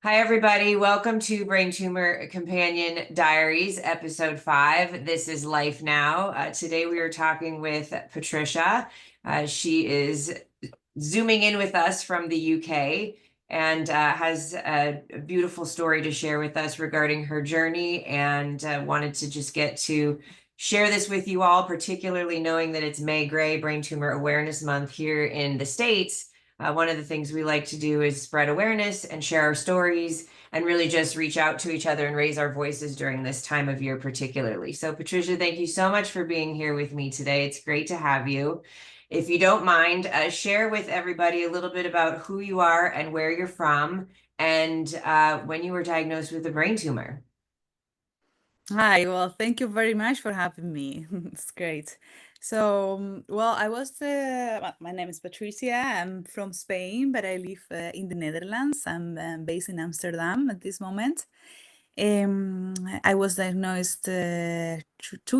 Hi, everybody. Welcome to Brain Tumor Companion Diaries, episode 5. This is Life Now. Today we are talking with Patricia. She is zooming in with us from the UK and has a beautiful story to share with us regarding her journey, and wanted to just get to share this with you all, particularly knowing that it's May Gray, Brain Tumor Awareness Month here in the States. One of the things we like to do is spread awareness and share our stories and really just reach out to each other and raise our voices during this time of year, particularly. So, Patricia, thank you so much for being here with me today. It's great to have you. If you don't mind, share with everybody a little bit about who you are and where you're from, and when you were diagnosed with a brain tumor. Hi, well, thank you very much for having me. It's great. My name is Patricia. I'm from Spain, but I live in the Netherlands. I'm based in Amsterdam at this moment. I was diagnosed 2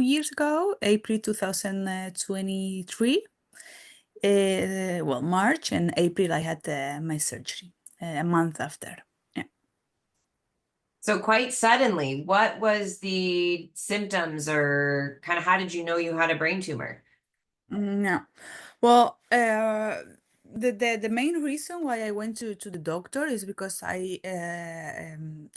years ago, April 2023. March and April, I had my surgery a month after. Yeah. So, quite suddenly, what was the symptoms, or kind of how did you know you had a brain tumor? No. Well, the main reason why I went to the doctor is because I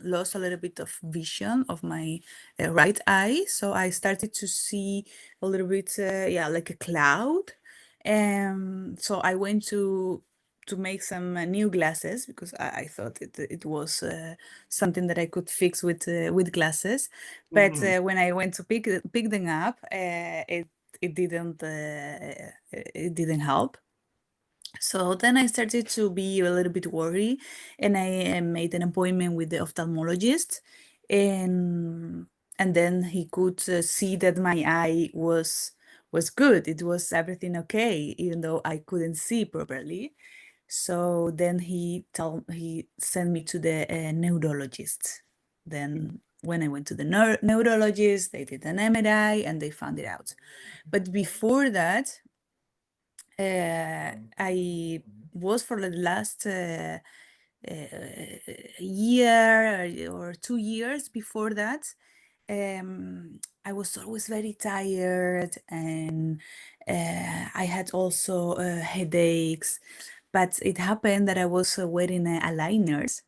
lost a little bit of vision of my right eye. So I started to see a little bit, yeah, like a cloud. So I went to make some new glasses because I thought it was something that I could fix with glasses. But Mhm. when I went to pick them up, it didn't help. So then I started to be a little bit worried, and I made an appointment with the ophthalmologist, and and then he could see that my eye was good. It was everything okay, even though I couldn't see properly. So then he sent me to the neurologist. Then when I went to the neurologist, they did an MRI and they found it out. But before that, I was for the last year or 2 years before that. I was always very tired, and I had also headaches. But it happened that I was wearing aligners,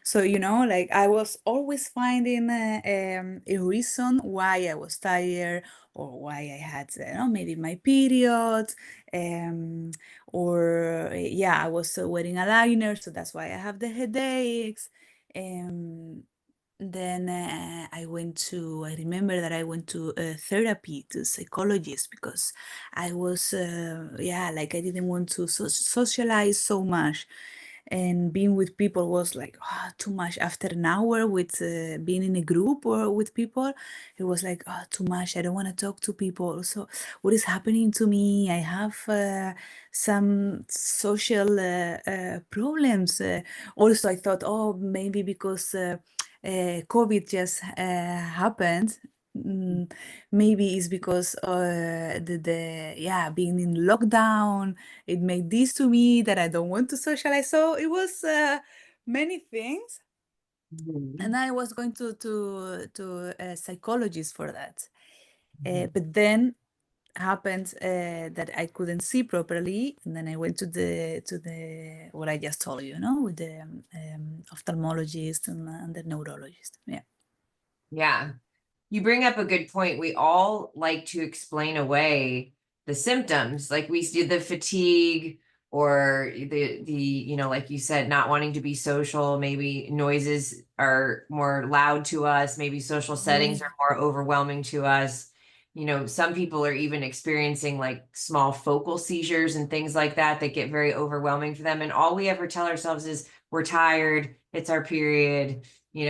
so, like I was always finding a reason why I was tired, or why I had, maybe my period, um, or yeah, I was wearing a liner, so that's why I have the headaches. Um, then I remember that I went to therapy, to psychologist, because I was, yeah, like I didn't want to socialize so much, and being with people was like too much. After an hour with being in a group or with people, it was like too much. I don't want to talk to people. So what is happening to me? I have some social problems. Also, I thought, oh, maybe because COVID just happened. Maybe it's because the yeah, being in lockdown, it made this to me that I don't want to socialize. So it was many things, and Mhm. I was going to a psychologist for that. Mhm. But then happened that I couldn't see properly, and then I went to the what I just told you, with the ophthalmologist and the neurologist. Yeah. Yeah. You bring up a good point. We all like to explain away the symptoms, like we see the fatigue, or like you said, not wanting to be social. Maybe noises are more loud to us. Maybe social settings Yes. are more overwhelming to us. Some people are even experiencing like small focal seizures and things like that that get very overwhelming for them. And all we ever tell ourselves is we're tired, it's our period. We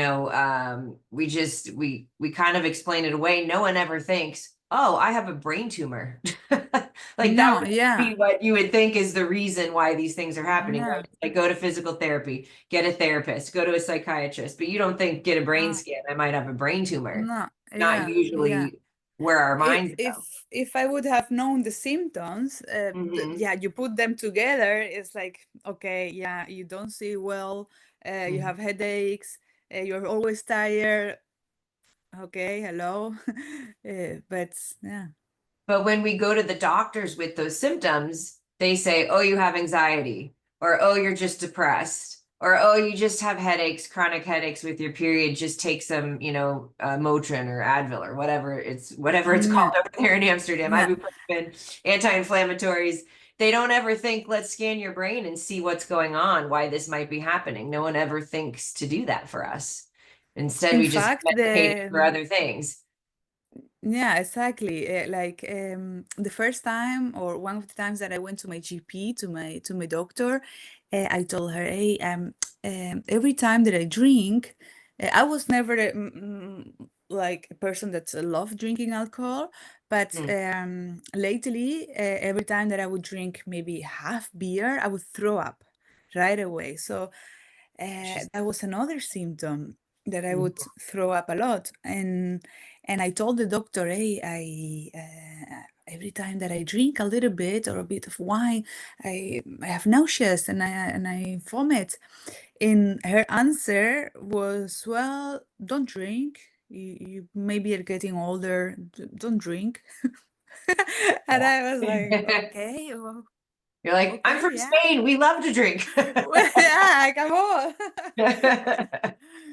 kind of explain it away. No one ever thinks, oh, I have a brain tumor. Like that No. would Yeah. be what you would think is the reason why these things are happening, right? Yeah. Like go to physical therapy, get a therapist, go to a psychiatrist, but you don't think get a brain No. scan, I might have a brain tumor. No. Not Yeah. Yeah. usually where our If minds go. if if I would have known the symptoms, Hmm. yeah, you put them together, it's like, okay, yeah, you don't see well, you have headaches, you're always tired. Okay, hello. But yeah. But when we go to the doctors with those symptoms, they say, oh, you have anxiety, or oh, you're just depressed, or oh, you just have headaches, chronic headaches with your period. Just take some, Motrin or Advil or whatever it's called Yeah, over there in Amsterdam. yeah. Ibuprofen, anti-inflammatories. They don't ever think, let's scan your brain and see what's going on, why this might be happening. No one ever thinks to do that for us. Instead, In we just fact, get medicated for other things. yeah, exactly. Like the first time or one of the times that I went to my GP, to my doctor, I told her, "Hey, every time that I drink, I was never like a person that loved drinking alcohol, but Mm, lately, every time that I would drink maybe half beer, I would throw up right away. So just- that was another symptom that I would mhm. throw up a lot, and I told the doctor, hey, every time that I drink a little bit or a bit of wine, I have nausea and I vomit. And her answer was, well, don't drink. You maybe are getting older. Don't drink. And I was like, Yeah. okay, well, You're like, I'm okay, from yeah. Spain. We love to drink. Well, yeah, come on.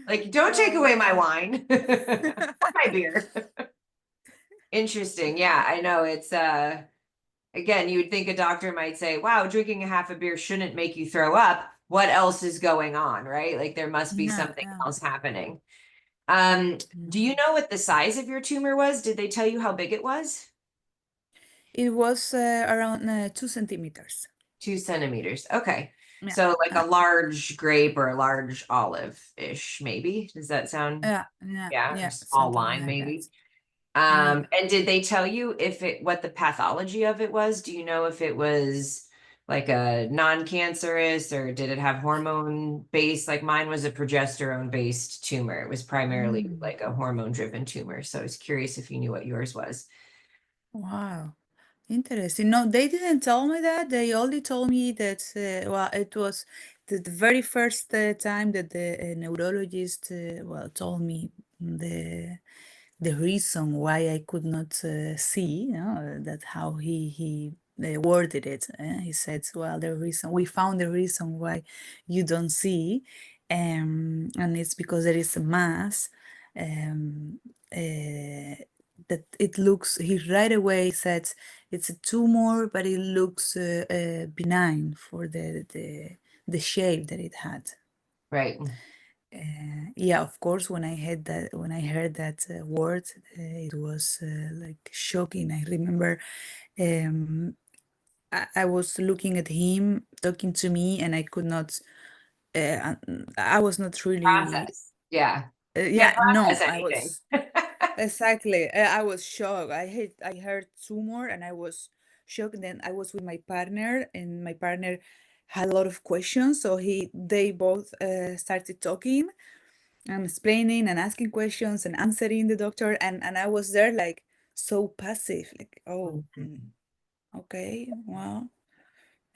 Like, don't take away my wine or my beer. Interesting. Yeah, I know it's again, you would think a doctor might say, wow, drinking a half a beer shouldn't make you throw up. What else is going on, right? Like there must be Yeah, something yeah. else happening. Do you Mm. know what the size of your tumor was? Did they tell you how big it was? It was around 2 centimeters. 2 centimeters. Okay. Yeah, So like a large grape or a large olive-ish, maybe. Does that sound, yeah, yeah, yeah, or yeah, small something lime, like that. maybe? Yeah. And did they tell you what the pathology of it was? Do you know if it was like a non-cancerous or did it have hormone based? Like mine was a progesterone based tumor. It was primarily Mm. like a hormone driven tumor. So I was curious if you knew what yours was. Wow. Interesting. No, they didn't tell me that. They only told me that, well, it was the very first time that the neurologist, well, told me the reason why I could not see, that how he worded it. He said, "Well, the reason we found the reason why you don't see, and it's because there is a mass um, uh, that it looks." He right away said it's a tumor, but it looks benign for the shape that it had. Right. Yeah, of course, when I heard that word, it was like shocking. I remember um, I was looking at him talking to me, and I could not. I was not really. Process. Yeah. Can't Yeah, no, process I anything. was exactly. I was shocked. I heard tumor, and I was shocked. And then I was with my partner, and my partner had a lot of questions, so they both started talking and explaining and asking questions and answering the doctor, and I was there like so passive, like, oh, okay, well,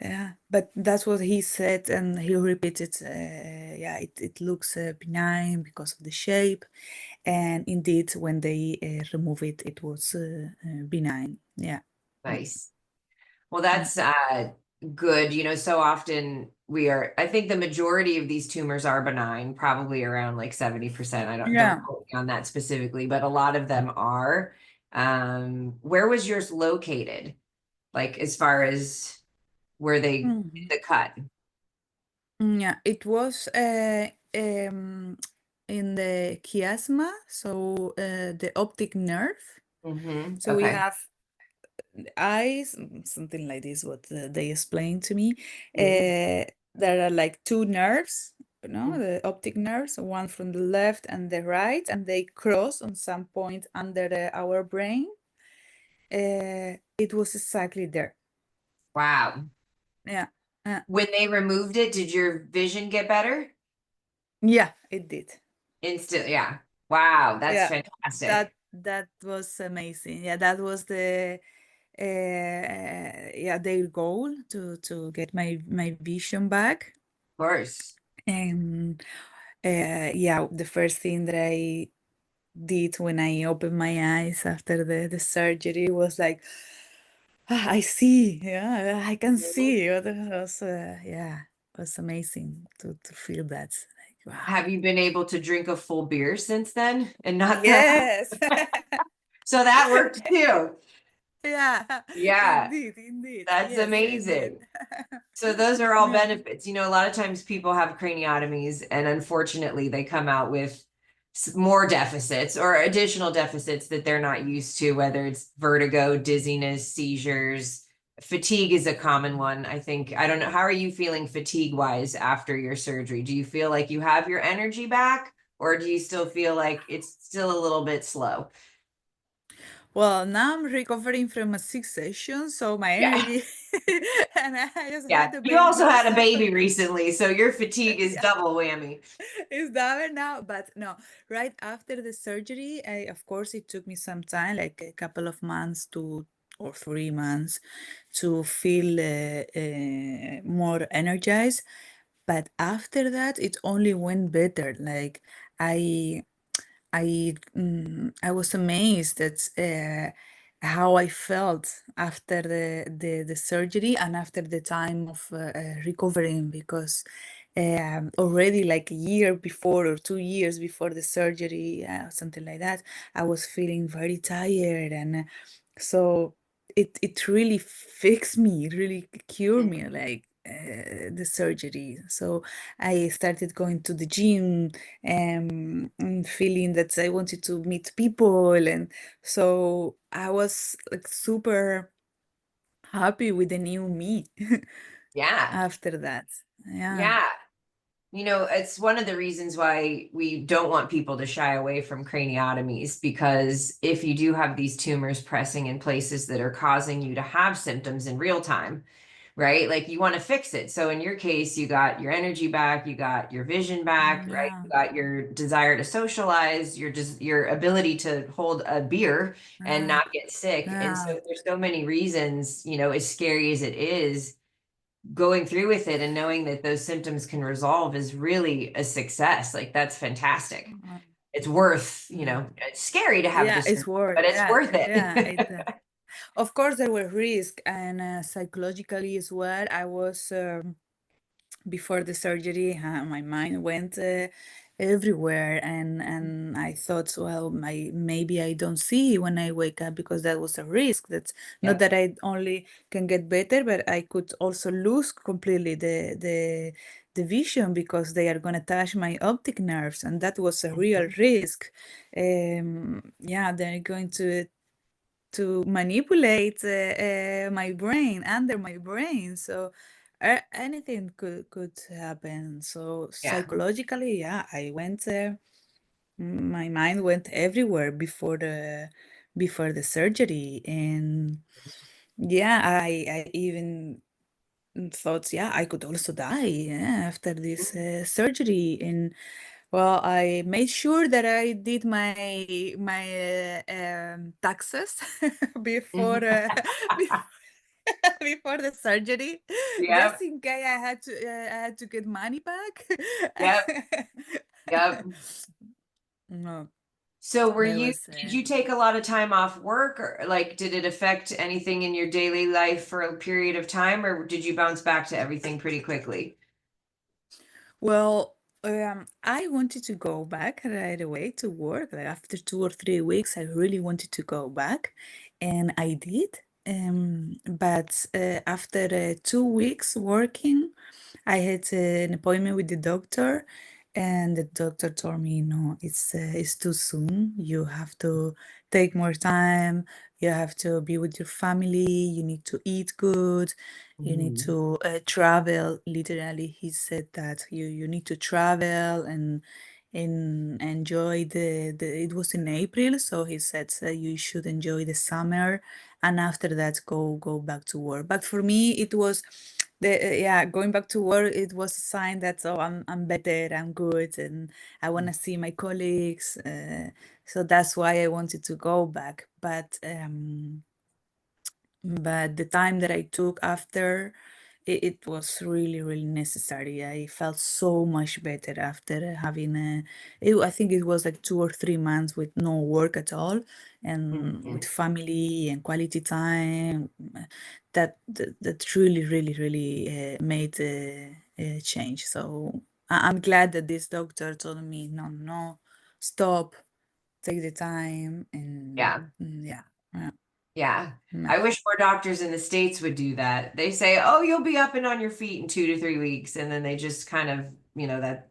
yeah, but that's what he said, and he repeated, yeah, it looks benign because of the shape, and indeed when they remove it, it was benign. Yeah. Mm, Nice. Well, yeah, that's good. So often I think the majority of these tumors are benign, probably around like 70%. Don't yeah. quote me on that specifically, but a lot of them are. Where was yours located? Like as far as where they Mhm. did the cut? Yeah, it was in the chiasma, so the optic nerve. So we Okay. have eyes, something like this, what they explained to me. Mhm. There are like two nerves, Mhm. the optic nerves, one from the left and the right, and they cross on some point under our brain. It was exactly there. Wow. Yeah. When they removed it, did your vision get better? Yeah, it did. Instant, yeah. Wow, that's Yeah, that fantastic. that was amazing. Yeah, that was yeah, their goal to get my vision back. course. And yeah, the first thing that I did when I opened my eyes after the surgery was like, "Ah, I see, yeah, I can Mhm. see." It was yeah, it was amazing to feel that. Like, wow. Have you been able to drink a full beer since then and not throw up? Yes. So that worked too. Yeah, Yeah, indeed, indeed. that's Yes, it did. amazing. So those are all Yeah. benefits. A lot of times people have craniotomies and unfortunately they come out with more deficits or additional deficits that they're not used to, whether it's vertigo, dizziness, seizures. Fatigue is a common one. I think, I don't know, how are you feeling fatigue wise after your surgery? Do you feel like you have your energy back or do you still feel like it's still a little bit slow? Well, now I'm recovering from a C-section, so my Yeah. energy, and I just Yeah. had a You also baby, had a so baby recently, so your fatigue is yeah, double whammy. it's better now. But no, right after the surgery, of course, it took me some time, like a couple of months to or 3 months, to feel more energized. But after that, it only went better. Like I I was amazed at how I felt after the surgery and after the time of recovering because already like a year before or 2 years before the surgery, something like that, I was feeling very tired and so it really fixed me, it really cured me Mhm. like the surgery. So I started going to the gym and feeling that I wanted to meet people. And so I was like super happy with the new me Yeah. after that. Yeah. Yeah. It's one of the reasons why we don't want people to shy away from craniotomies because if you do have these tumors pressing in places that are causing you to have symptoms in real time, right? Like you want to fix it. So in your case, you got your energy back, you got your vision back, right? Yeah. You got your desire to socialize, your ability to hold a beer and Yeah. not get sick. And Yeah. so there's so many reasons, as scary as it is, going through with it and knowing that those symptoms can resolve is really a success. Like that's fantastic. It's worth, Yeah. it's scary to have Yeah, this, it's worth. but it's Yeah. worth Yeah. it. Of course, there were risks and psychologically as well. I was before the surgery, my mind went everywhere, and I thought, well, maybe I don't see when I wake up because that was a risk. That's not Yep. that I only can get better, but I could also lose completely the vision because they are going to touch my optic nerves, and that was a real Mhm. risk. Yeah, they're going to manipulate my brain under my brain, so anything could happen. So Yeah. psychologically, yeah, I went my mind went everywhere before the surgery. And yeah, I even thought, yeah, I could also die, yeah, after this surgery. And well, I made sure that I did my taxes before Mhm. before before the surgery, just Yep. in case I had to get money back. Yep. Yep. No, So that was did you take a lot of time off work or like, did it affect anything in your daily life for a period of time or did you bounce back to everything pretty quickly? well. I wanted to go back right away to work. Like after 2 or 3 weeks, I really wanted to go back, and I did. But after 2 weeks working, I had an appointment with the doctor, and the doctor told me, no, it's too soon. You have to take more time. You have to be with your family. You need to eat good. You need Mhm. to travel. Literally, he said that you need to travel and enjoy the. It was in April, so he said you should enjoy the summer, and after that go back to work. But for me, it was yeah, going back to work, it was a sign that, oh, I'm better, I'm good, and I want to see my colleagues. So that's why I wanted to go back. But the time that I took after, it was really, really necessary. I felt so much better after having I think it was like 2 or 3 months with no work at all, and with Mhm. family and quality time. That really, really, really made a change. So I'm glad that this doctor told me, no, no, stop, take the time, and Yeah. yeah, yeah, Yeah. yeah. I wish more doctors in the States would do that. They say, oh, you'll be up and on your feet in 2 to 3 weeks. And then they just kind of, that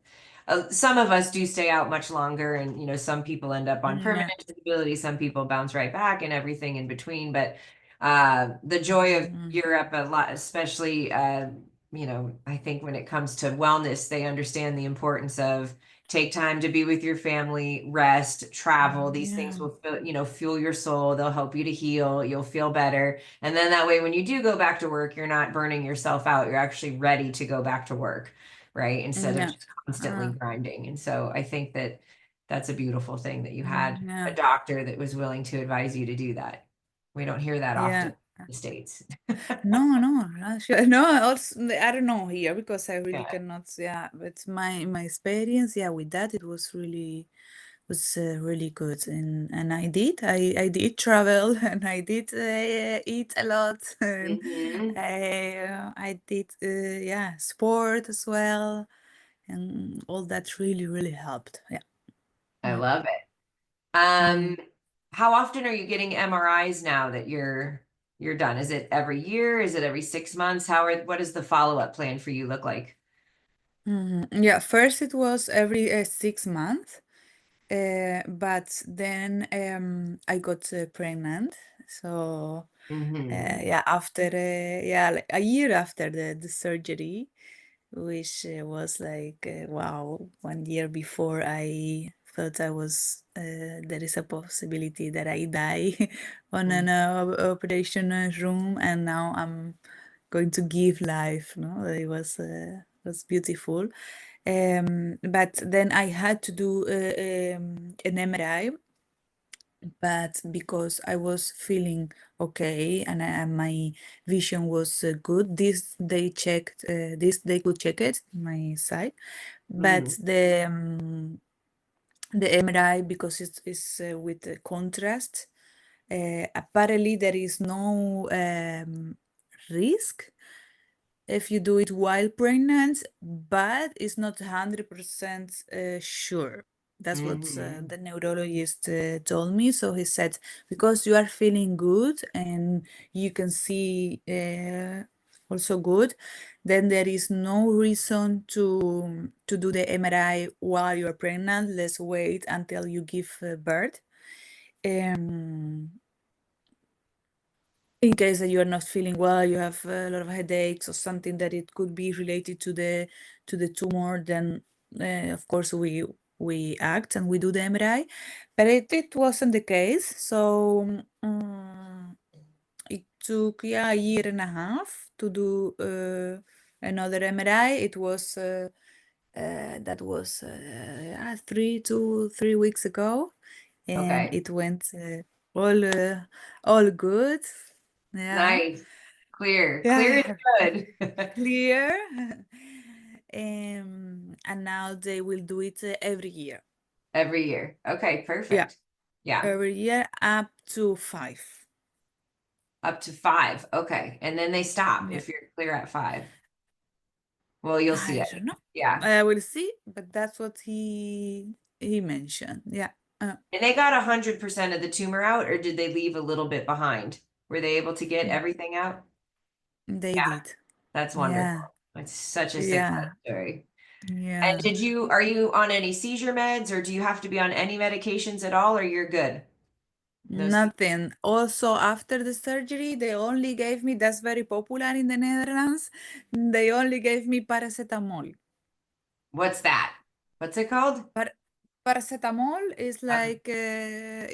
some of us do stay out much longer. And, some people end up on Yeah. permanent disability. Some people bounce right back and everything in between. But the joy of Mhm. Europe, a lot, especially, I think when it comes to wellness, they understand the importance of take time to be with your family, rest, travel. These things Yeah, will fuel your soul. They'll help you to heal. You'll feel better. And then that way, when you do go back to work, you're not burning yourself out. You're actually ready to go back to work, right? Instead of yeah, just constantly uh, grinding. And so I think that that's a beautiful thing that you had a yeah, doctor that was willing to advise you to do that. We don't hear that often yeah. in the States. No, no, not sure. No, also, I don't know here because I really Yeah. cannot. Yeah, but my experience, yeah, with that, it was really good, and I did travel, and I did eat a lot, and Hmm. I did yeah, sport as well, and all that really, really helped. Yeah. I Yeah. love it. Um, Mm. how often are you getting MRIs now that you're done? Is it every year? Is it every 6 months? What does the follow-up plan for you look like? Yeah, first it was every 6 months, but then I got pregnant. So Hmm. yeah, after yeah, like a year after the surgery, which was like wow, 1 year before I thought there is a possibility that I die on an operation room, and now I'm going to give life. No, it was beautiful. But then I had to do an MRI, but because I was feeling okay, and my vision was good, this they could check it my side, but Hmm. the MRI, because it's with the contrast, apparently there is no risk if you do it while pregnant, but it's not 100% sure. That's what Hmm. the neurologist told me. So he said, because you are feeling good and you can see also good, then there is no reason to do the MRI while you're pregnant. Let's wait until you give birth. Um, in case that you are not feeling well, you have a lot of headaches or something that it could be related to the tumor, then of course we act and we do the MRI, but it wasn't the case. So it took, yeah, a year and a half to do another MRI. It was that was yeah, 3 weeks ago, and Okay. it went all all good. Yeah. Nice. Clear. Clear Yeah, is good. clear. And now they will do it every year. Every year. Okay, Yeah, perfect. Yeah. every year up to 5. Up to 5. Okay. And then they stop Yeah, if you're clear at 5. Well, you'll see I it. don't know. Yeah. I will see, but that's what he mentioned. Yeah, And they got 100% of the tumor out, or did they leave a little bit behind? Were they able to get everything out? they Yeah, did. that's wonderful. Yeah, It's such a success yeah, story. And yeah. are you on any seizure meds, or do you have to be on any medications at all, or you're good? No seizure. Nothing. Also, after the surgery, they only gave me, that's very popular in the Netherlands, they only gave me paracetamol. What's that? What's it called? Par Paracetamol is Okay. like,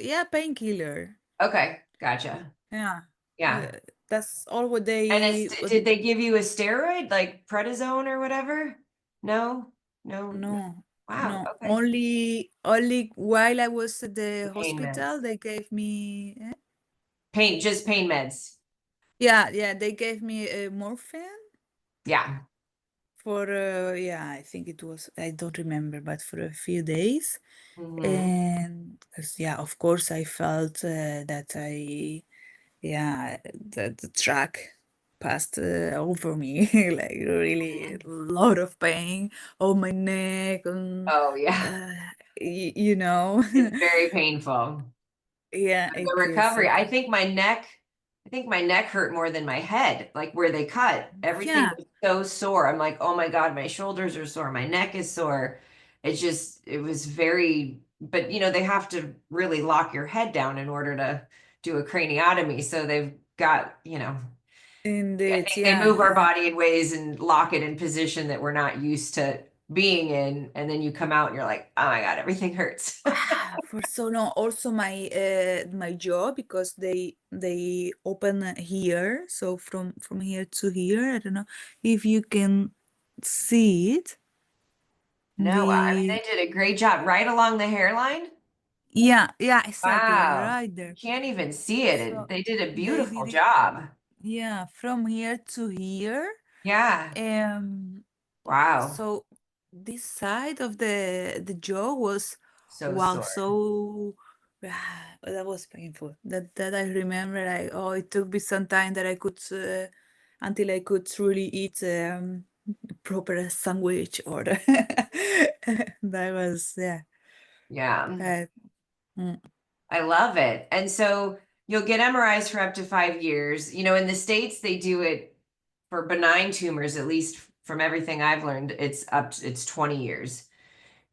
yeah, painkiller. Okay, gotcha. Yeah, uh, Yeah. that's all what And they it's, what, did they give you a steroid like prednisone or whatever? No, no. no, Wow. no. Okay. Only while I was at the Pain hospital, meds. they gave me Just pain meds. yeah, they gave me a morphine Yeah. for yeah, I think it was, I don't remember, but for a few days. Hmm. And 'cause, yeah, of course I felt that yeah, the track passed over me, like really a lot of pain on my neck, and Oh, yeah. uh, you know, It's very painful. yeah, The it is. recovery. I think my neck hurt more than my head, like where they cut. Everything Yeah, was so sore. I'm like, oh my God, my shoulders are sore, my neck is sore. It was very, but they have to really lock your head down in order to do a craniotomy. So they've got, I indeed, think they move our yeah. body in ways and lock it in position that we're not used to being in. And then you come out and you're like, oh my God, everything hurts. For so long, also my jaw, because they open here, so from here to here. I don't know if you can see it. No, I mean, The they did a great job right along the hairline. yeah, exactly, Wow. right You there. can't even see it. So They did a they beautiful did it, job. yeah, from here to here. Yeah. Um, Wow. so this side of the jaw was, So wow, sore. so that was painful. That I remember. It took me some time that I could until I could truly eat proper sandwich, or that was, yeah. Yeah. That, mm, I love it. And so you'll get MRIs for up to 5 years. In the States, they do it for benign tumors, at least from everything I've learned, it's 20 years.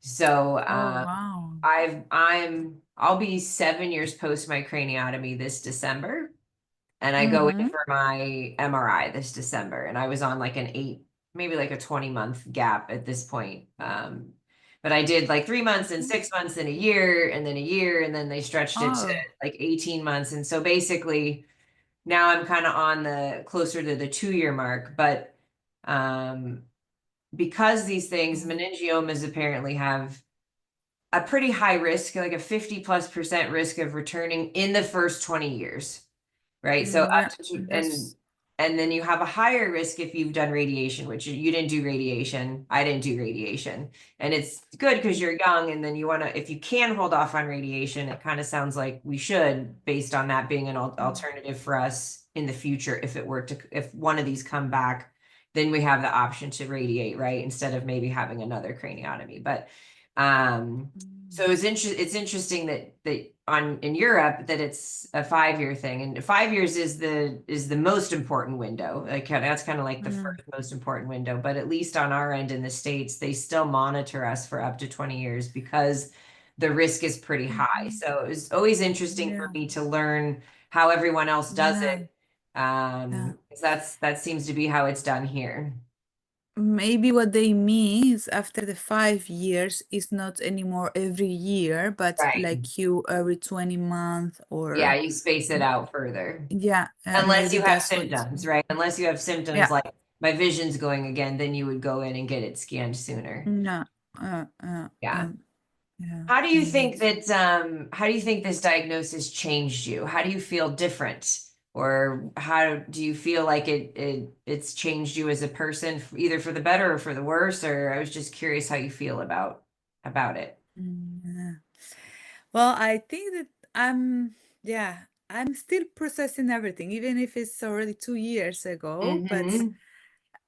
So oh wow. I'll be 7 years post my craniotomy this December. And I go in Mm-hmm. for my MRI this December. And I was on like an maybe like a 20-month gap at this point. But I did like 3 months and 6 months and a year and then a year, and then they stretched it to Oh. like 18 months. And so basically now I'm kind of on the closer to the 2 year mark. But um, because these things, Mm, meningiomas apparently have a pretty high risk, like a 50+% risk of returning in the first 20 years. Right. So up yeah, to, that's and then you have a higher risk if you've done radiation, which you didn't do radiation. I didn't do radiation. And it's good because you're young and then you want to, if you can hold off on radiation, it kind of sounds like we should, based on that being an mm, alternative for us in the future. If one of these come back, then we have the option to radiate, right? Instead of maybe having another craniotomy. But um mm, so it's interesting that on in Europe that it's a 5 year thing, and 5 years is the most important window. Like that's kind of like the mm, first most important window, but at least on our end in the States, they still monitor us for up to 20 years because the risk is pretty high. mhm, So it was always interesting for yeah, me to learn how everyone else does yeah, it. yeah. 'Cause that seems to be how it's done here. Maybe what they mean is after the 5 years is not anymore every year, but Right. like you every 20 month, Yeah, or you space it out further. yeah, Unless maybe you have that's what. symptoms, right? Unless you have symptoms Yeah, like my vision's going again, then you would go in and get it scanned sooner. no, Yeah. yeah, How do you indeed. think how do you think this diagnosis changed you? How do you feel different? Or how do you feel like it's changed you as a person, either for the better or for the worse? Or I was just curious how you feel about it. Yeah. Well, I think that yeah, I'm still processing everything, even if it's already 2 years ago, but Mm-hmm.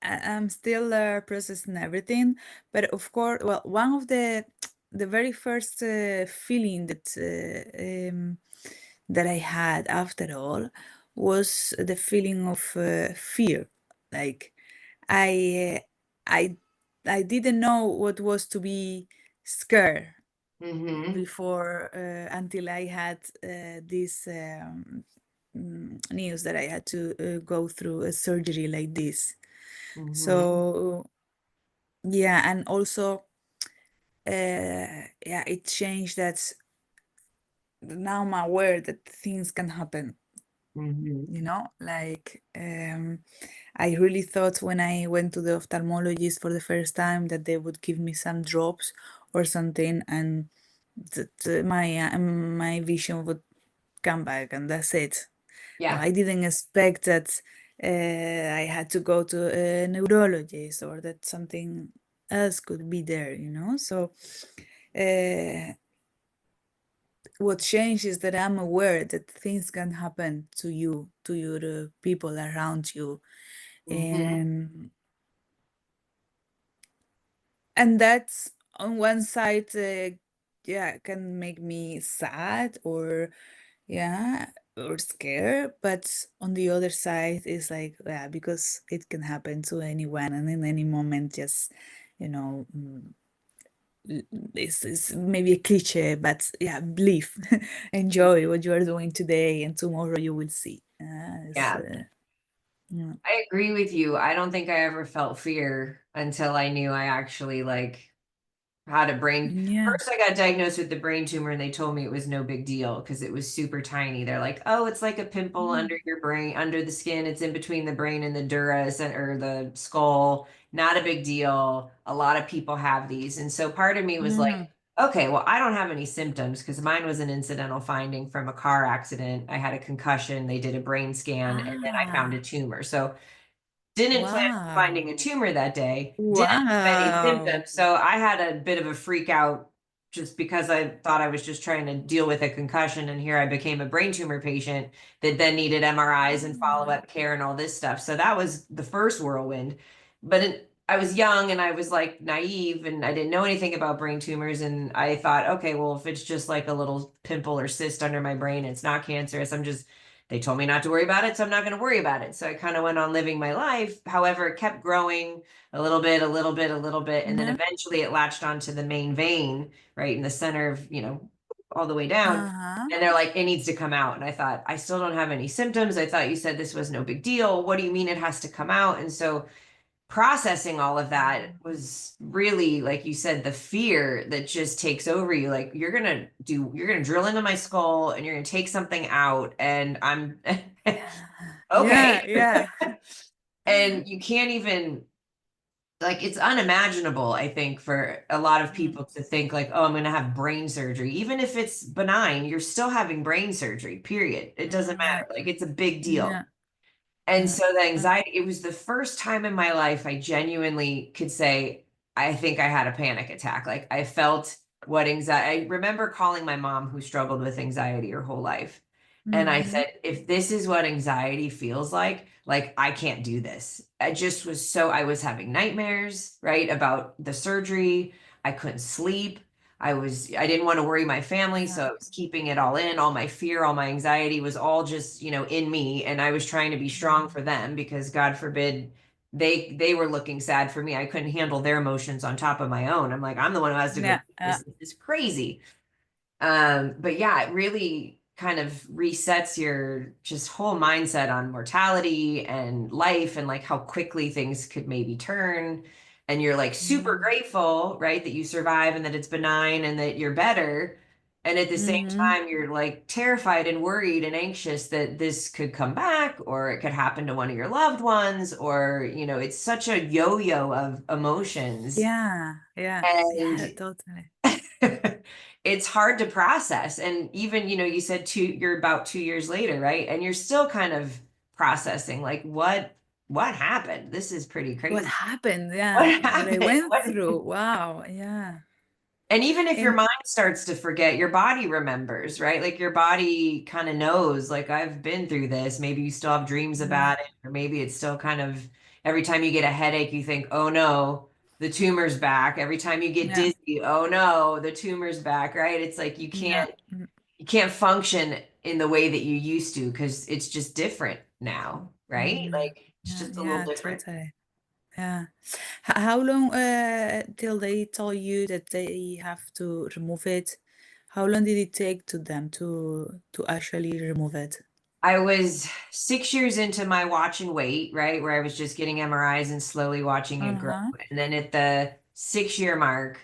I'm still processing everything. But of course, well, one of the very first feeling that I had after all was the feeling of fear. Like I, I, I didn't know what was to be scared Mm-hmm. before, until I had this news that I had to go through a surgery like this. Mm-hmm. So yeah, and also yeah, it changed that now I'm aware that things can happen Hmm. like I really thought when I went to the ophthalmologist for the first time that they would give me some drops or something, and my vision would come back, and that's it. Well, Yeah. I didn't expect that I had to go to a neurologist or that something else could be there. So uh, what changed is that I'm aware that things can happen to you, to your people around you, Hmm. and that's on one side, yeah, can make me sad or yeah, or scared, but on the other side is like, yeah, because it can happen to anyone and in any moment, just you know mm, it's maybe a cliche, but yeah, believe. Enjoy what you are doing today, and tomorrow you will see. Yeah. Yeah. I agree with you. I don't think I ever felt fear until I knew I actually had a brain. Yeah. First, I got diagnosed with the brain tumor and they told me it was no big deal because it was super tiny. They're like, oh, it's like a pimple under Mm. your brain, under the skin. It's in between the brain and the dura or the skull. Not a big deal. A lot of people have these. And so part of me was like, Mm. okay, well, I don't have any symptoms because mine was an incidental finding from a car accident. I had a concussion. They did a brain scan and then I found a Ah, tumor. So didn't plan on wow. finding a tumor that day, didn't have any Wow. symptoms. So I had a bit of a freak out just because I thought I was just trying to deal with a concussion. And here I became a brain tumor patient that then needed MRIs and follow-up care and all this stuff. So that was the first whirlwind. I was young and I was like naive and I didn't know anything about brain tumors. And I thought, okay, well, if it's just like a little pimple or cyst under my brain, it's not cancerous. They told me not to worry about it, so I'm not going to worry about it. So I kind of went on living my life. However, it kept growing a little bit, a little bit, a little bit. And then Yeah. eventually it latched onto the main vein, right in the center of, all the way down. Uh-huh. And they're like, it needs to come out. And I thought, I still don't have any symptoms. I thought you said this was no big deal. What do you mean it has to come out? And so processing all of that was really, like you said, the fear that just takes over you. Like you're gonna drill into my skull and you're gonna take something out, and I'm Yeah. okay. Yeah. And you can't even like it's unimaginable, I think, for a lot of Mm. people to think like, oh, I'm gonna have brain surgery. Even if it's benign, you're still having brain surgery, period. It doesn't Yeah. matter. Like it's a big deal. Yeah. And Yeah. so the anxiety, it was the first time in my life I genuinely could say, I think I had a panic attack. Like I felt what anxiety, I remember calling my mom who struggled with anxiety her whole life. And I Mm-hmm. said, if this is what anxiety feels like I can't do this. I just was so, I was having nightmares, right, about the surgery. I couldn't sleep. I didn't want to worry my family, Yeah. so I was keeping it all in. All my fear, all my anxiety was all just, in me. And I was trying to be strong Mhm. for them because God forbid they were looking sad for me. I couldn't handle their emotions on top of my own. I'm like, I'm the one who has to go Yeah. through this. This is crazy. But yeah, it really kind of resets your just whole mindset on mortality and life and like how quickly things could maybe turn. And you're like super Mm-hmm. grateful, right, that you survive and that it's benign and that you're better. And at the same Mm-hmm. time, you're like terrified and worried and anxious that this could come back or it could happen to one of your loved ones, or, it's such a yo-yo of emotions. Yeah. Yeah. Yeah. And Totally. it's hard to process. And even, you said you're about 2 years later, right? And you're still kind of processing like what happened? This is pretty What crazy. happened? What Yeah. What I happened? went through. Wow. Yeah. And even if your And mind starts to forget, your body remembers, right? Like your body kind of knows, like I've been through this. Maybe you still have dreams yeah. about it, or maybe it's still kind of every time you get a headache, you think, oh no, the tumor's back. Every time you get Yeah. dizzy, oh no, the tumor's back, right? It's like you Yeah. can't you can't function in the way that you used to because it's just different now, right? Mm-hmm. Like it's Yeah. just a little Yeah. different. Totally. Yeah. How long till they told you that they have to remove it? How long did it take to them to actually remove it? I was 6 years into my watch and wait, right? Where I was just getting MRIs and slowly watching it grow. Uh-huh. And then at the 6 year mark,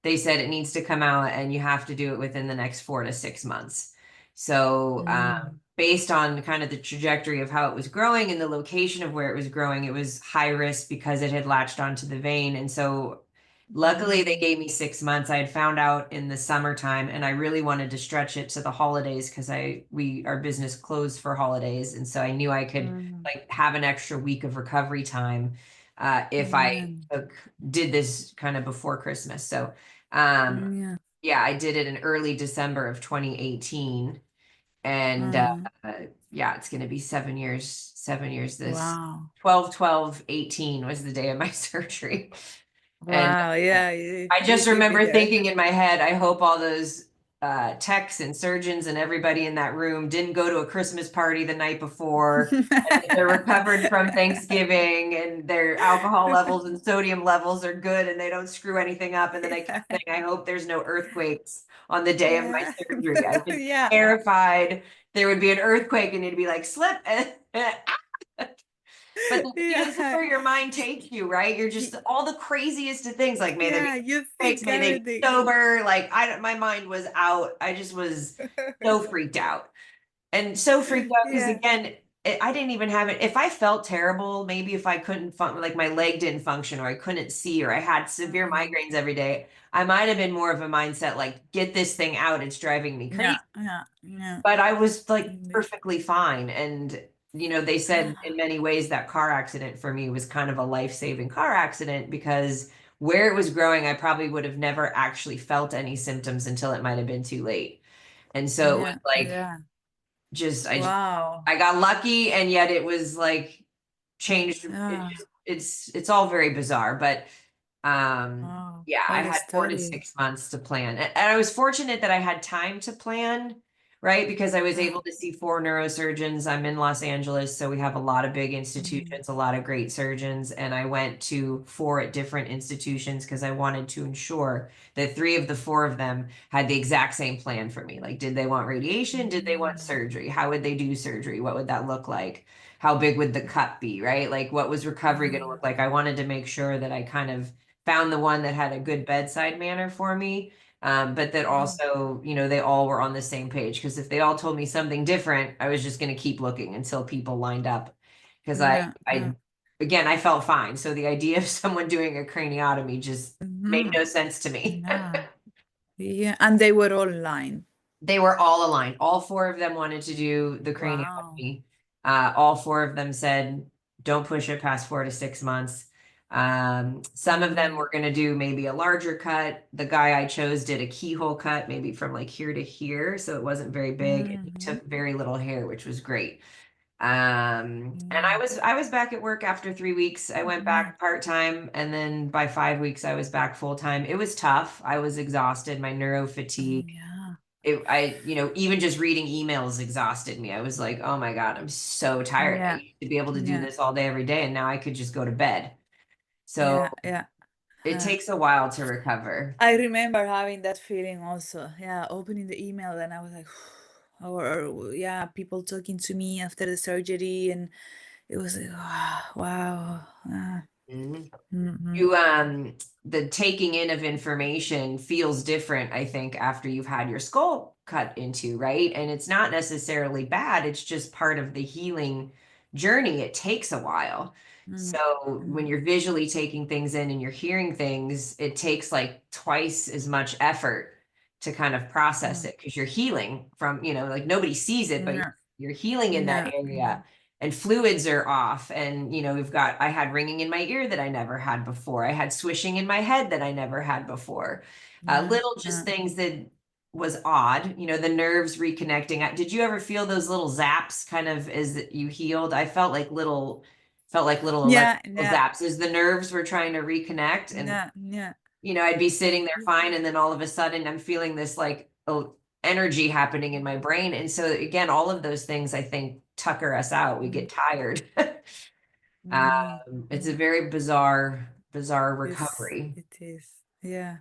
they said it needs to come out and you have to do it within the next 4 to 6 months. So Mm. based on kind of the trajectory of how it was growing and the location of where it was growing, it was high risk because it had latched onto the vein. And so luckily they Mm, gave me 6 months. I had found out in the summertime and I really wanted to stretch it to the holidays because our business closed for holidays. And so I knew I could mm, like have an extra week of recovery time if I mm, did this kind of before Christmas. So um yeah. yeah, I did it in early December of 2018. And Mm, yeah, it's going to be 7 years, 7 years this wow. 12/12/18 was the day of my surgery. And Wow. Yeah. You, I you just did be remember there. thinking in my head, I hope all those techs and surgeons and everybody in that room didn't go to a Christmas party the night before and that they're recovered from Thanksgiving and their alcohol levels and sodium levels are good and they don't screw anything up. And then I kept Yeah. saying, I hope there's no earthquakes on the day of my Yeah. surgery. I was Yeah. terrified there would be an earthquake and it'd be like slip. But this is Yeah. where your mind takes you, right? You're just Y- all the craziest of things. Like, may there be Yeah. You fakes, think may they be everything. sober. Like, my mind was out. I just was so freaked out. And so freaked out because Yeah. again, I didn't even have it. If I felt terrible, maybe if I couldn't like my leg didn't function or I couldn't see or I had severe Mm, migraines every day, I might have been more of a mindset like, get this thing out. It's driving me crazy. yeah. Yeah. Yeah. But I was like Indeed. perfectly fine. And, they said in many ways that car accident for me was kind of a life-saving car accident because where it was growing, I probably would have never actually felt any symptoms until it might have been too late. And so it was Yeah. like Yeah. just Wow. I got lucky and yet it was like changed Yeah. it's all very bizarre, but Wow. yeah, I What a had four to story. 6 months to plan. And I was fortunate that I had time to plan, right? Because I was Ah, able to see four neurosurgeons. I'm in Los Angeles, so we have a lot of big mm, institutions, a lot of great surgeons, and I went to four at different institutions because I wanted to ensure that three of the four of them had the exact same plan for me. Like, did they want radiation? Did they want mm, surgery? How would they do surgery? What would that look like? How big would the cut be, right? Like, what was recovery going to look mm, like? I wanted to make sure that I kind of found the one that had a good bedside manner for me. But that mm. also, they all were on the same page. Because if they all told me something different, I was just going to keep looking until people lined up. Because Yeah. Yeah. again, I felt fine. So the idea of someone doing a craniotomy just made Mhm. no sense to me. Yeah. Yeah. And they were all online. They were all aligned. All four of them wanted to do the Wow. craniotomy. All four of them said, don't push it past 4 to 6 months. Some of them Mm, were going to do maybe a larger cut. The guy I chose did a keyhole cut, maybe from like here to here. So it wasn't very big. And he mhm, took very little hair, which was great. And I yeah. was I was back at work after 3 weeks. I went Mhm, back part-time, and then by 5 weeks I was back full-time. It was tough. I was exhausted, my neuro fatigue yeah. even just reading emails exhausted me. I was like, oh my God, I'm so tired. I Yeah. used to be able to do Yeah. this all day, every day, and now I could just go to bed. So Yeah. Yeah. it Uh, takes a while to recover. I remember having that feeling also. Yeah. Opening the email and I was like, or yeah, people talking to me after the surgery and it was like, wow. Mhm. Mm-hmm. You the taking in of information feels different, I think, after you've had your skull cut into, right? And it's not necessarily bad, it's just part of the healing journey. It takes a while. So when Mm-hmm. you're visually taking things in and you're hearing things, it takes like twice as much effort to kind of process Mm-hmm. it because you're healing from, like nobody sees it, but Yeah. you're healing in that Yeah. area and fluids are off. And, I had ringing in my ear that I never had before. I had swishing in my head that I never had before. Yeah. Little just things that was odd, the nerves reconnecting. Did you ever feel those little zaps kind of as you healed? I felt like little Yeah. electrical Yeah. zaps as the nerves were trying to reconnect. And, Yeah. Yeah. I'd be sitting there fine. And then all of a sudden I'm feeling this like, energy happening in my brain. And so again, all of those things I think tucker us out. We Mm-hmm. get tired. It's a Mm-hmm. very bizarre It's recovery. it is. Yeah.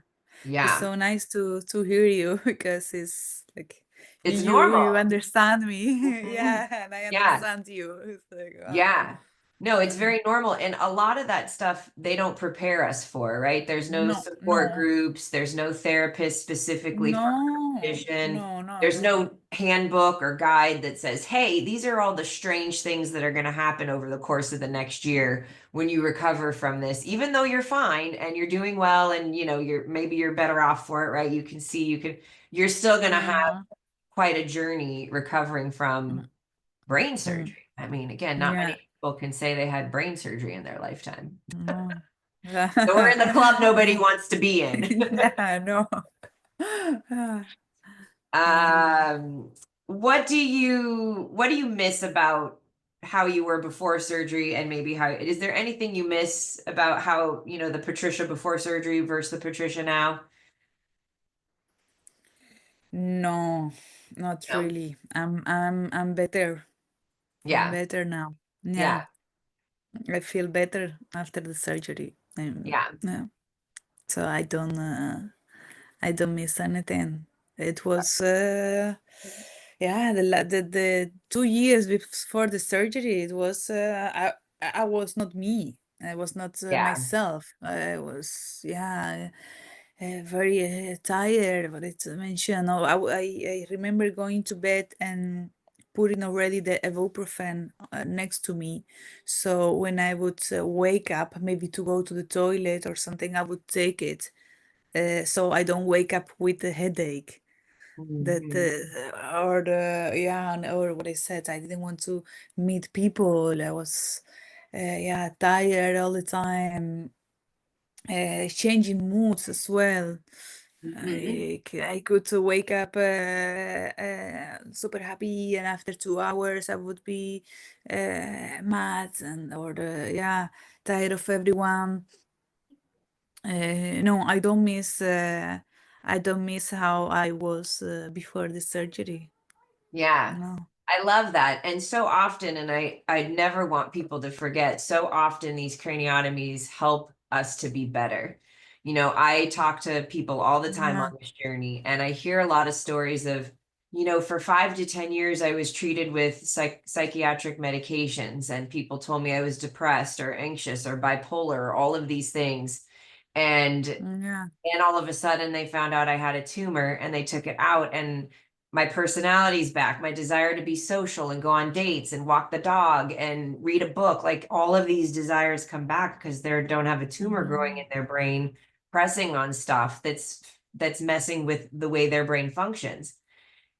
It's Yeah, so nice to hear you because it's like it's you normal. understand me. Mhm. Yeah, and I Yeah, understand you. It's like wow. yeah. No, it's Uh, very normal. And a lot of that stuff they don't prepare us for, right? There's no no, support no, groups, there's no therapist specifically no, for. No, vision. no, no, There's no. no handbook or guide that says, hey, these are all the strange things that are going to happen over the course of the next year when you recover from this, even though you're fine and you're doing well and you're better off for it, right? You can see you're still going to have Uh-huh. quite a journey recovering from brain Mm, surgery. I mean, again, not yeah, many people can say they had brain surgery in their lifetime. no. So we're in the club nobody wants to be in. Yeah, no. Um, Um, what do you miss about how you were before surgery and maybe how is there anything you miss about how, the Patricia before surgery versus the Patricia now? no, not No. really. I'm better. I'm Yeah. better now. Yeah, Yeah. I feel better after the surgery. Yeah. Yeah. So I don't miss anything. It was yeah, the 2 years before the surgery, it was I was not me. I was not Yeah. myself. I was, yeah, very tired. But it's mentioned. Oh, I remember going to bed and putting already the ibuprofen next to me. So when I would wake up, maybe to go to the toilet or something, I would take it so I don't wake up with a headache. That Mhm. or the yeah, or what I said, I didn't want to meet people. I was yeah, tired all the time, changing moods as well. Mhm. I could wake up super happy, and after 2 hours, I would be mad and or yeah, tired of everyone. No, I don't miss how I was before the surgery. Yeah. No. I love that. And so often, and I never want people to forget, so often these craniotomies help us to be better. I talk to people all the time on Yeah. this journey, and I hear a lot of stories of, for 5 to 10 years, I was treated with psychiatric medications, and people told me I was depressed or anxious or bipolar or all of these things. And Yeah. and all of a sudden they found out I had a tumor and they took it out and my personality's back, my desire to be social and go on dates and walk the dog and read a book, like all of these desires come back because they don't have a tumor growing in Mhm. their brain pressing on stuff that's messing with the way their brain functions.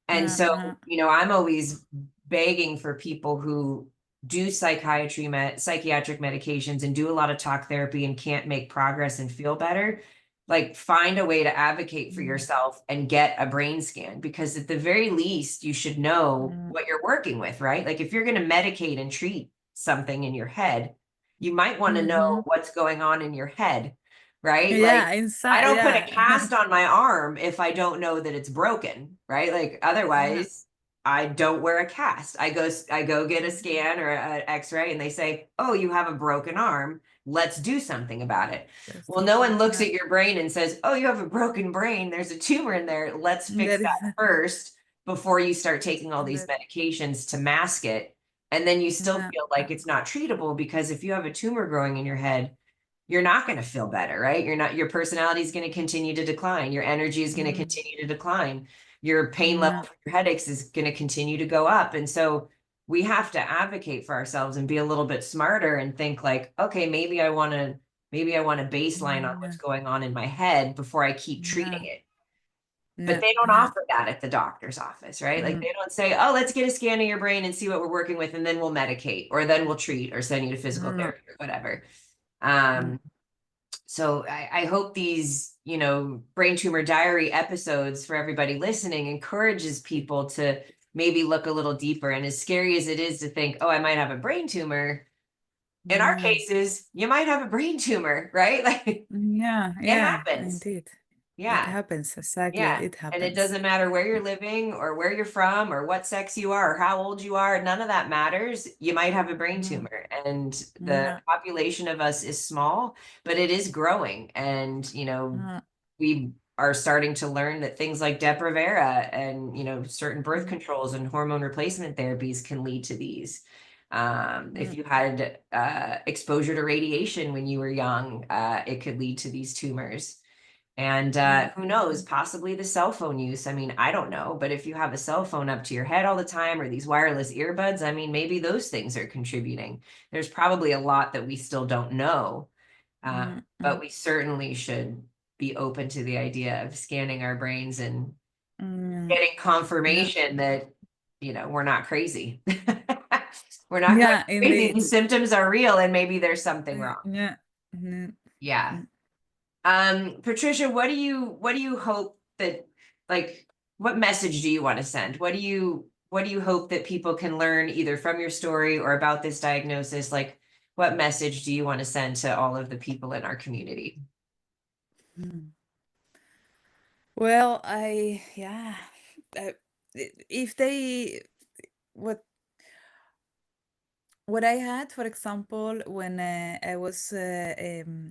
And so, Uh-huh. I'm always begging for people who do psychiatric medications and do a lot of talk therapy and can't make progress and feel better. Like, find a way to advocate for Mm, yourself and get a brain scan because, at the very least, you should know mm, what you're working with, right? Like, if you're going to medicate and treat something in your head, you might want to know mhm. what's going on in your head, right? Like, Yeah, I inside, don't put a yeah. cast on my arm if I don't know that it's broken, right? Like Yeah. otherwise, I don't wear a cast. I go get a scan or an X-ray and they say, "Oh, you have a broken arm. Let's do something about it." There's Well, no one something, looks yeah. at your brain and says, "Oh, you have a broken brain. There's a tumor in there. Let's fix That is, that first before you start taking all these that, medications to mask it." And then you still yeah. feel like it's not treatable because if you have a tumor growing in your head, you're not going to feel better, right? Your personality is going to continue to decline. Your energy is going to Mm, continue to decline. Your pain level yeah. for your headaches is going to continue to go up. And so we have to advocate for ourselves and be a little bit smarter and think like, okay, maybe I want a baseline on what's Yeah. going on in my head before I keep treating Yeah. it. But Yeah. they don't Yeah. offer that at the doctor's office, right? Like Mm, they don't say, "Oh, let's get a scan of your brain and see what we're working with, and then we'll medicate, or then we'll treat, or send you to physical no. therapy, or whatever." Mm, So I hope these, brain tumor diary episodes for everybody listening encourages people to maybe look a little deeper. And as scary as it is to think, oh, I might have a brain tumor, in our yeah. cases, you might have a brain tumor, right? Like Yeah. it Yeah. happens. Indeed. It Yeah. happens. Exactly. Yeah. It And it happens. doesn't matter where you're living or where you're from or what sex you are or how old you are. None of that matters. You might have a brain Mm, tumor. And the yeah. population of us is small, but it is growing. And, Mm, we are starting to learn that things like Depo-Provera and, certain birth mm, controls and hormone replacement therapies can lead to these. If mm, you had exposure to radiation when you were young, it could lead to these tumors. And who knows, Mm, possibly the cell phone use. I mean, I don't know, but if you have a cell phone up to your head all the time or these wireless earbuds, I mean, maybe those things are contributing. There's probably a lot that we still don't know, mm, but mm, we certainly should be open to the idea of scanning our brains and mm. getting Yeah, confirmation that, we're not crazy. We're not going yeah, crazy. The indeed. symptoms are real and maybe there's something wrong. Yeah. Mm, Yeah. mm. Patricia, what do you hope that, like, what message do you want to send? What do you hope that people can learn either from your story or about this diagnosis? Like, what message do you want to send to all of the people in our community? Mm. Well, uh, if they, what what I had, for example, when I was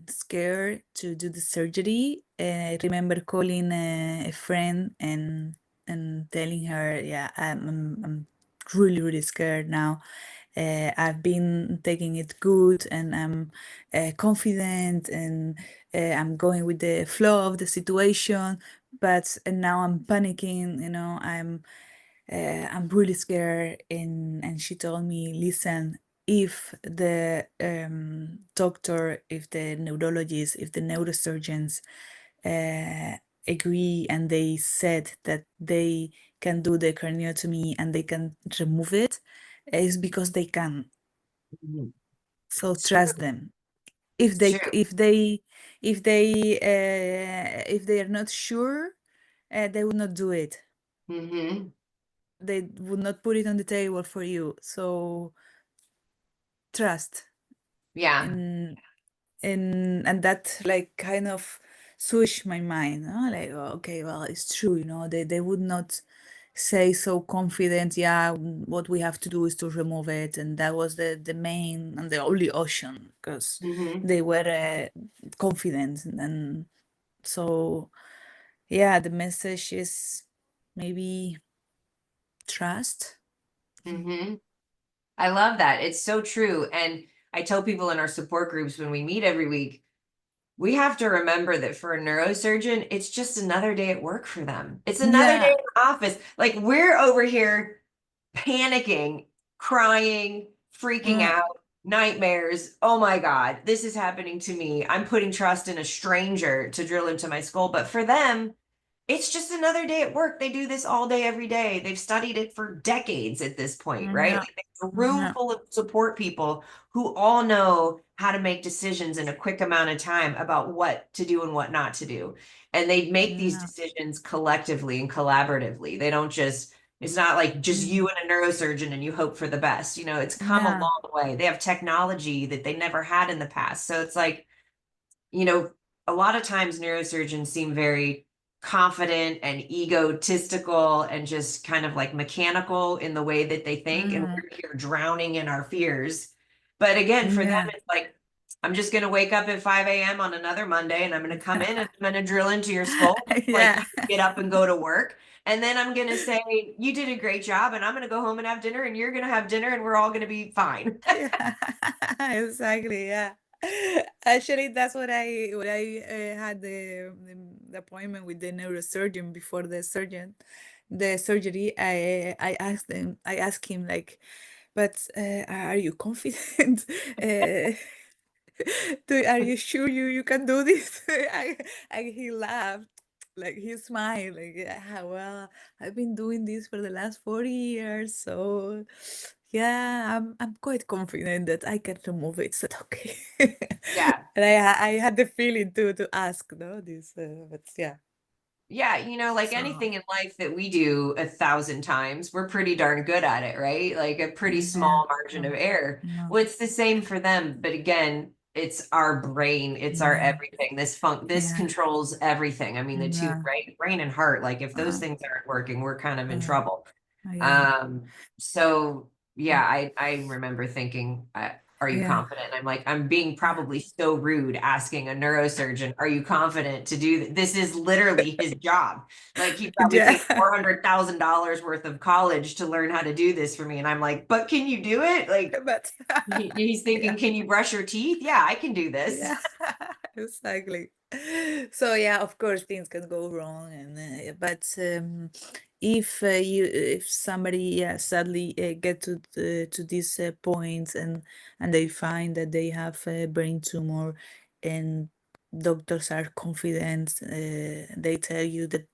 scared to do the surgery, I remember calling a friend and telling her, yeah, I'm really, really scared now. I've been taking it good and I'm confident and I'm going with the flow of the situation, but now I'm panicking, I'm really scared. And she told me, listen, if the doctor, if the neurologist, if the neurosurgeons uh, agree and they said that they can do the craniotomy and they can remove it, it's because they can. Mhm. So It's true. trust them. If It's they true. if they are not sure, they would not do it. Hmm. They would not put it on the table for you. So trust. Yeah. And and that like kind of switched my mind, no? Like, oh, okay, well, it's true, they would not say so confident, yeah, what we have to do is to remove it, and that was the main and the only option, because Hmm. they were confident. And so, yeah, the message is maybe trust. Hmm. I love that. It's so true. And I tell people in our support groups when we meet every week, we have to remember that for a neurosurgeon, it's just another day at work for them. It's another day Yeah. in the office. Like, we're over here panicking, crying, freaking Mm, out, nightmares. Oh my God, this is happening to me. I'm putting trust in a stranger to drill into my skull. But for them, it's just another day at work. They do this all day, every day. They've studied it for decades at this point, right? yeah. Like, there's a room Yeah. full of support people who all know how to make decisions in a quick amount of time about what to do and what not to do. And they make these Yeah. decisions collectively and collaboratively. They don't just, it's not like just Mm, you and a neurosurgeon and you hope for the best. It's come a yeah. long way. They have technology that they never had in the past. So it's like, you know, a lot of times neurosurgeons seem very confident and egotistical and just kind of like mechanical in the way that they think. And Mm, we're here drowning in our fears. But again, for them, yeah. it's like, I'm just going to wake up at 5 a.m. on another Monday and I'm going to come in and I'm going to drill into your skull like Yeah. you get up and go to work. And then I'm going to say, you did a great job. And I'm going to go home and have dinner and you're going to have dinner and we're all going to be fine. Yeah. Exactly. Yeah. Actually, that's what I had the appointment with the neurosurgeon before the surgery. I asked him, like, but are you confident? uh, are you sure you can do this? And he laughed, like he smiled, like, yeah, well, I've been doing this for the last 40 years, so yeah, I'm quite confident that I can remove it. So okay. Yeah. And I had the feeling to ask, no, this, but yeah. Yeah, like So anything in life that we do 1,000 times, we're pretty darn good at it, right? Like a pretty yeah, small margin of no, error. no, Well, it's the same for them, but again, it's our brain, it's our yeah, everything. This yeah, controls everything. I mean, the two, yeah, right? Brain and heart, like if those uh, things aren't working, we're kind of in uh, trouble. yeah, So yeah, I remember thinking, are you yeah, confident? And I'm like, I'm being probably so rude asking a neurosurgeon, are you confident to do this? Is literally his job. Like, he probably yeah, paid $400,000 worth of college to learn how to do this for me. And I'm like, but can you do it? Like, but he's thinking, yeah, can you brush your teeth? Yeah, I can do this. yeah, exactly. So yeah, of course things can go wrong, and but if somebody, yeah, sadly get to this point, and they find that they have a brain tumor, and doctors are confident, they tell you that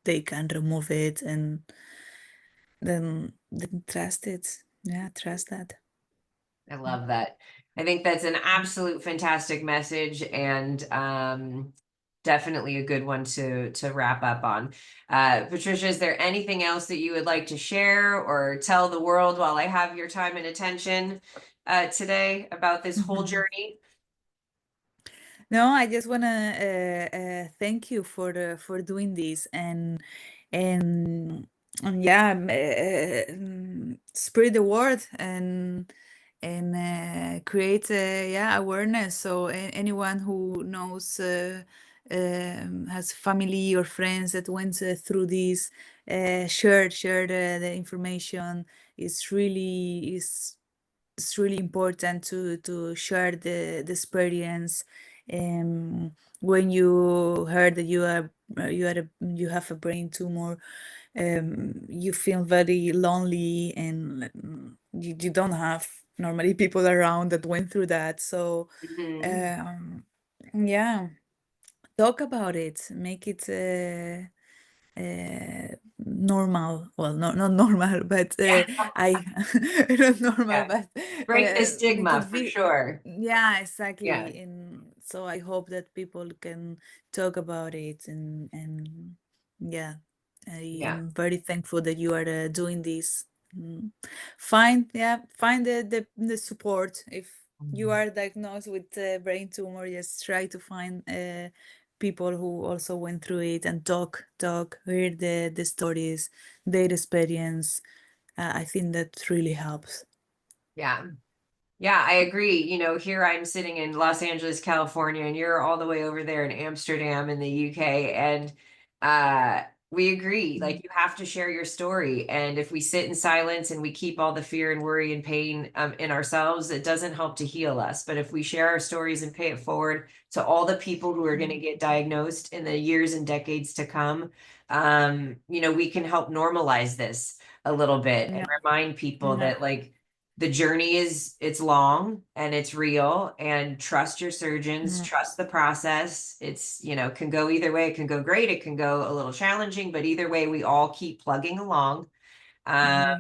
they can remove it, and then trust it. Yeah, trust that. I Mm. love that. I think that's an absolute fantastic message, and definitely a good one to wrap up on. Patricia, is there anything else that you would like to share or tell the world while I have your time and attention today about this whole journey? No, I just wanna thank you for doing this, and yeah, spread the word, and create yeah, awareness. So anyone who knows, has family or friends that went through this, share the information. It's really is it's really important to share the experience. um, when you heard that you have a brain tumor, you feel very lonely, and you don't have normally people around that went through that. So Mhm. um, yeah, talk about it, make it normal. Well, not normal, but Yeah, I not normal, yeah. but Break the make stigma it for be. sure. Yeah, Yeah, exactly. And so I hope that people can talk about it, and yeah, I yeah. am very thankful that you are doing this. Mm. Find the support. If you Mhm. are diagnosed with brain tumor, just try to find people who also went through it, and talk, hear the stories, their experience. I think that really helps. Yeah. Yeah, I agree. You know, here I'm sitting in Los Angeles, California, and you're all the way over there in Amsterdam in the UK. And uh we agree, like Mm. you have to share your story. And if we sit in silence and we keep all the fear and worry and pain in ourselves, it doesn't help to heal us. But if we share our stories and pay it forward to all the people who are going to Mm. get diagnosed in the years and decades to come, you know, we can help normalize this a little bit and Yeah, remind people yeah, that like the journey is it's long and it's real, and trust your surgeons, yeah, trust the process. It's, you know, can go either way. It can go great, it can go a little challenging, but either way we all keep plugging along. yeah,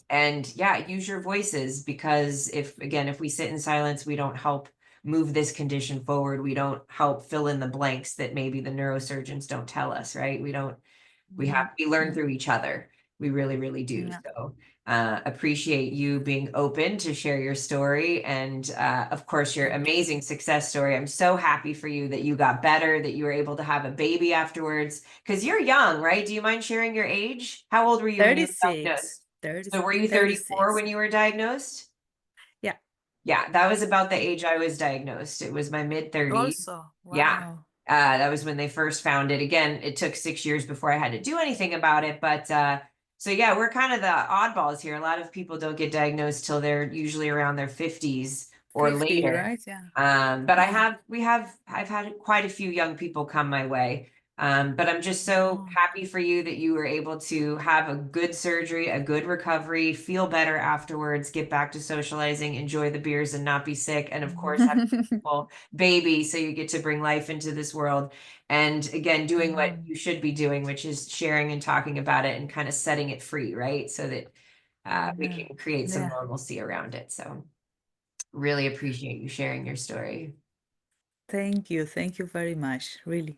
And yeah, use your voices, because if we sit in silence, we don't help move this condition forward. We don't help fill in the blanks that maybe the neurosurgeons don't tell us, right? yeah, We learn yeah, through each other. We really, really do. yeah. So appreciate you being open to share your story, and of course your Thank you. amazing success story. I'm so happy for you that you got better, that you were able to have a baby afterwards, because you're young, right? Do you mind sharing your age? How old were you when you were diagnosed? 36, 30, So were you 34 36. when you were diagnosed? Yeah. Yeah, that was about the age I was diagnosed. It was my mid 30s. Also, Yeah. wow. That was when they first found it. Again, it took 6 years before I had to do anything about it. But so yeah, we're kind of the oddballs here. A lot of people don't get diagnosed till they're usually around their 50s or 50, later. right? Yeah. But Yeah. I've had quite a few young people come my way. But I'm just so Oh. happy for you that you were able to have a good surgery, a good recovery, feel better afterwards, get back to socializing, enjoy the beers and not be sick. And of course, have a beautiful baby so you get to bring life into this world. And again, doing what Yeah. you should be doing, which is sharing and talking about it and kind of setting it free, right? So that we Yeah. can create some Yeah. normalcy around it. So really appreciate you sharing your story. Thank you. Thank you very much. Really.